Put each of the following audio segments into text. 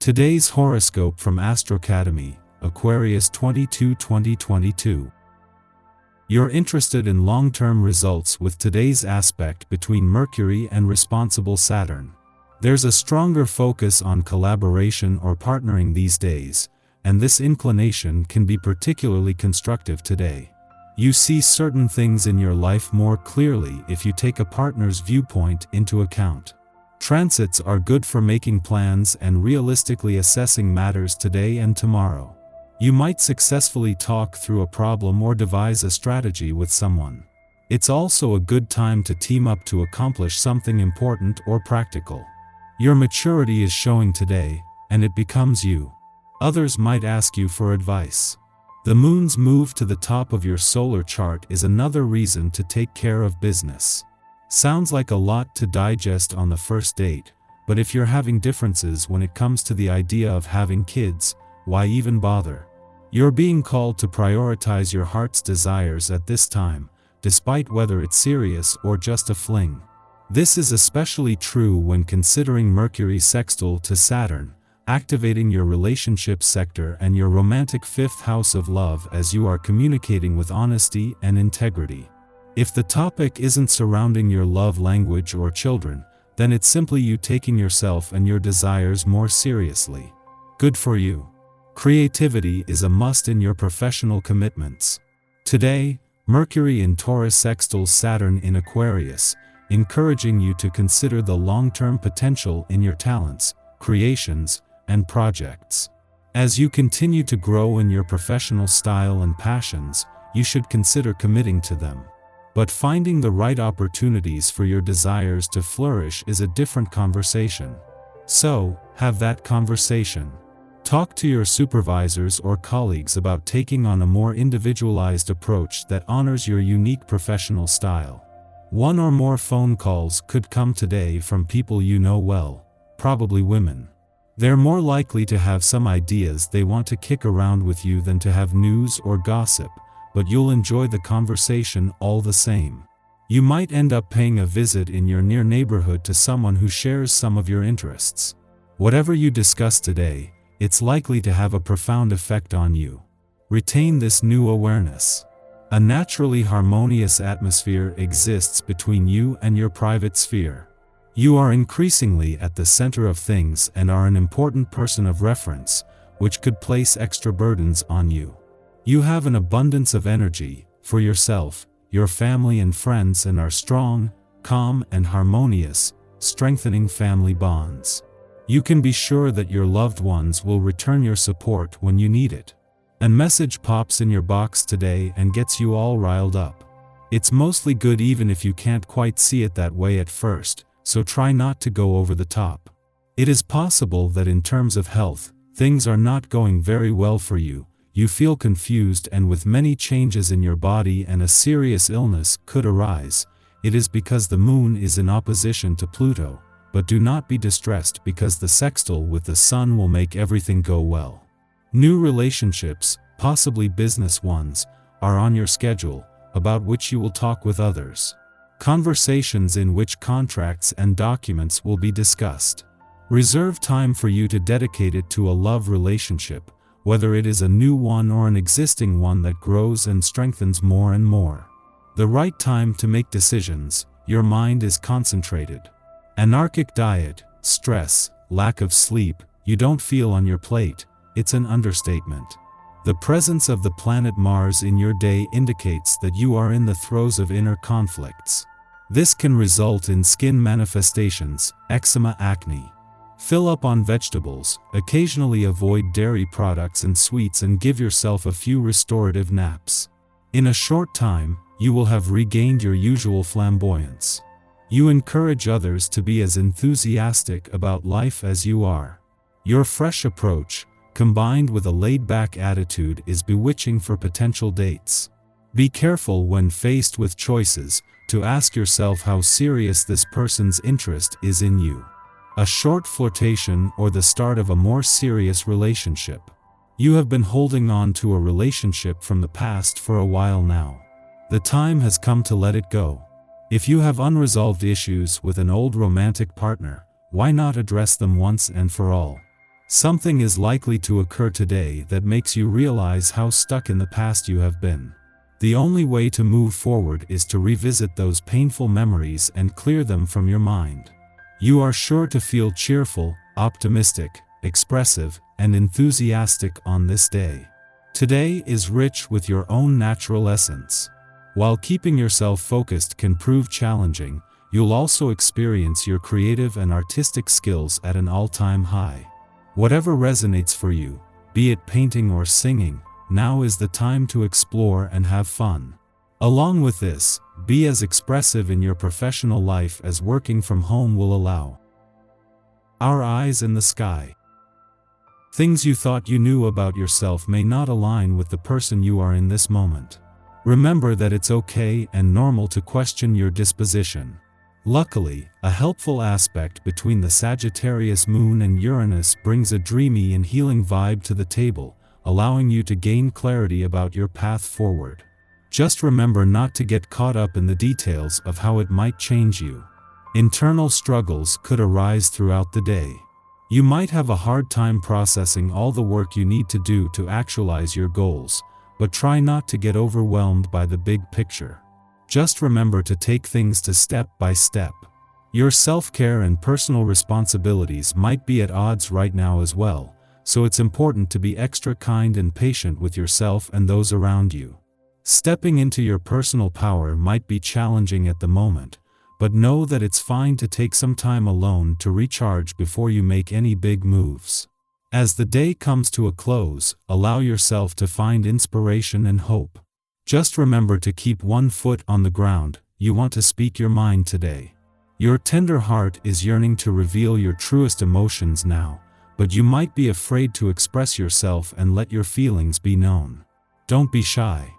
Today's horoscope from Astrocademy, Aquarius 2022. You're interested in long-term results with today's aspect between Mercury and responsible Saturn. There's a stronger focus on collaboration or partnering these days, and this inclination can be particularly constructive today. You see certain things in your life more clearly if you take a partner's viewpoint into account. Transits are good for making plans and realistically assessing matters today and tomorrow. You might successfully talk through a problem or devise a strategy with someone. It's also a good time to team up to accomplish something important or practical. Your maturity is showing today, and it becomes you. Others might ask you for advice. The moon's move to the top of your solar chart is another reason to take care of business. Sounds like a lot to digest on the first date, but if you're having differences when it comes to the idea of having kids, why even bother? You're being called to prioritize your heart's desires at this time, despite whether it's serious or just a fling. This is especially true when considering Mercury sextile to Saturn, activating your relationship sector and your romantic fifth house of love as you are communicating with honesty and integrity. If the topic isn't surrounding your love language or children, then it's simply you taking yourself and your desires more seriously. Good for you. Creativity is a must in your professional commitments. Today, Mercury in Taurus sextiles Saturn in Aquarius, encouraging you to consider the long-term potential in your talents, creations, and projects. As you continue to grow in your professional style and passions, you should consider committing to them. But finding the right opportunities for your desires to flourish is a different conversation. So, have that conversation. Talk to your supervisors or colleagues about taking on a more individualized approach that honors your unique professional style. One or more phone calls could come today from people you know well, probably women. They're more likely to have some ideas they want to kick around with you than to have news or gossip, but you'll enjoy the conversation all the same. You might end up paying a visit in your near neighborhood to someone who shares some of your interests. Whatever you discuss today, it's likely to have a profound effect on you. Retain this new awareness. A naturally harmonious atmosphere exists between you and your private sphere. You are increasingly at the center of things and are an important person of reference, which could place extra burdens on you. You have an abundance of energy for yourself, your family and friends, and are strong, calm, and harmonious, strengthening family bonds. You can be sure that your loved ones will return your support when you need it. A message pops in your box today and gets you all riled up. It's mostly good even if you can't quite see it that way at first, so try not to go over the top. It is possible that in terms of health, things are not going very well for you. You feel confused, and with many changes in your body and a serious illness could arise. It is because the moon is in opposition to Pluto, but do not be distressed because the sextile with the sun will make everything go well. New relationships, possibly business ones, are on your schedule, about which you will talk with others. Conversations in which contracts and documents will be discussed. Reserve time for you to dedicate it to a love relationship, whether it is a new one or an existing one that grows and strengthens more and more. The right time to make decisions. Your mind is concentrated. Anarchic diet, stress, lack of sleep, you don't feel on your plate. It's an understatement. The presence of the planet Mars in your day indicates that you are in the throes of inner conflicts. This can result in skin manifestations, eczema, acne. Fill up on vegetables, occasionally avoid dairy products and sweets, and give yourself a few restorative naps. In a short time, you will have regained your usual flamboyance. You encourage others to be as enthusiastic about life as you are. Your fresh approach, combined with a laid-back attitude, is bewitching for potential dates. Be careful when faced with choices to ask yourself how serious this person's interest is in you. A short flirtation or the start of a more serious relationship. You have been holding on to a relationship from the past for a while now. The time has come to let it go. If you have unresolved issues with an old romantic partner, why not address them once and for all? Something is likely to occur today that makes you realize how stuck in the past you have been. The only way to move forward is to revisit those painful memories and clear them from your mind. You are sure to feel cheerful, optimistic, expressive, and enthusiastic on this day. Today is rich with your own natural essence. While keeping yourself focused can prove challenging, you'll also experience your creative and artistic skills at an all-time high. Whatever resonates for you, be it painting or singing, now is the time to explore and have fun. Along with this, be as expressive in your professional life as working from home will allow. Our eyes in the sky. Things you thought you knew about yourself may not align with the person you are in this moment. Remember that it's okay and normal to question your disposition. Luckily, a helpful aspect between the Sagittarius moon and Uranus brings a dreamy and healing vibe to the table, allowing you to gain clarity about your path forward. Just remember not to get caught up in the details of how it might change you. Internal struggles could arise throughout the day. You might have a hard time processing all the work you need to do to actualize your goals, but try not to get overwhelmed by the big picture. Just remember to take things step by step. Your self-care and personal responsibilities might be at odds right now as well, so it's important to be extra kind and patient with yourself and those around you. Stepping into your personal power might be challenging at the moment, but know that it's fine to take some time alone to recharge before you make any big moves. As the day comes to a close, allow yourself to find inspiration and hope. Just remember to keep one foot on the ground. You want to speak your mind today. Your tender heart is yearning to reveal your truest emotions now, but you might be afraid to express yourself and let your feelings be known. Don't be shy.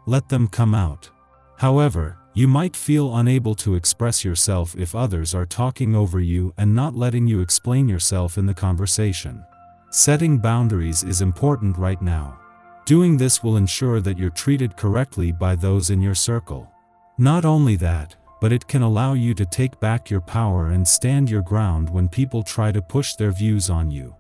Let them come out. However, you might feel unable to express yourself if others are talking over you and not letting you explain yourself in the conversation. Setting boundaries is important right now. Doing this will ensure that you're treated correctly by those in your circle. Not only that, but it can allow you to take back your power and stand your ground when people try to push their views on you.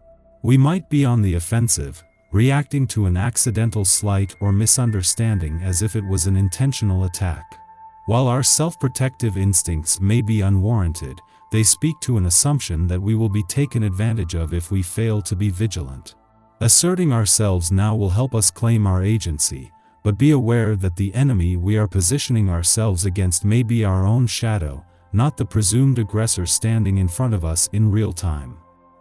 We might be on the offensive, reacting to an accidental slight or misunderstanding as if it was an intentional attack. While our self-protective instincts may be unwarranted, they speak to an assumption that we will be taken advantage of if we fail to be vigilant. Asserting ourselves now will help us claim our agency, but be aware that the enemy we are positioning ourselves against may be our own shadow, not the presumed aggressor standing in front of us in real time.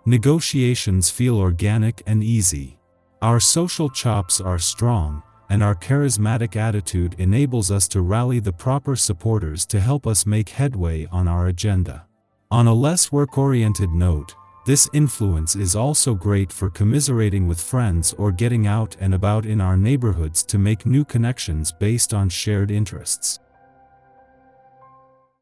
Negotiations feel organic and easy. Our social chops are strong, and our charismatic attitude enables us to rally the proper supporters to help us make headway on our agenda. On a less work-oriented note, this influence is also great for commiserating with friends or getting out and about in our neighborhoods to make new connections based on shared interests.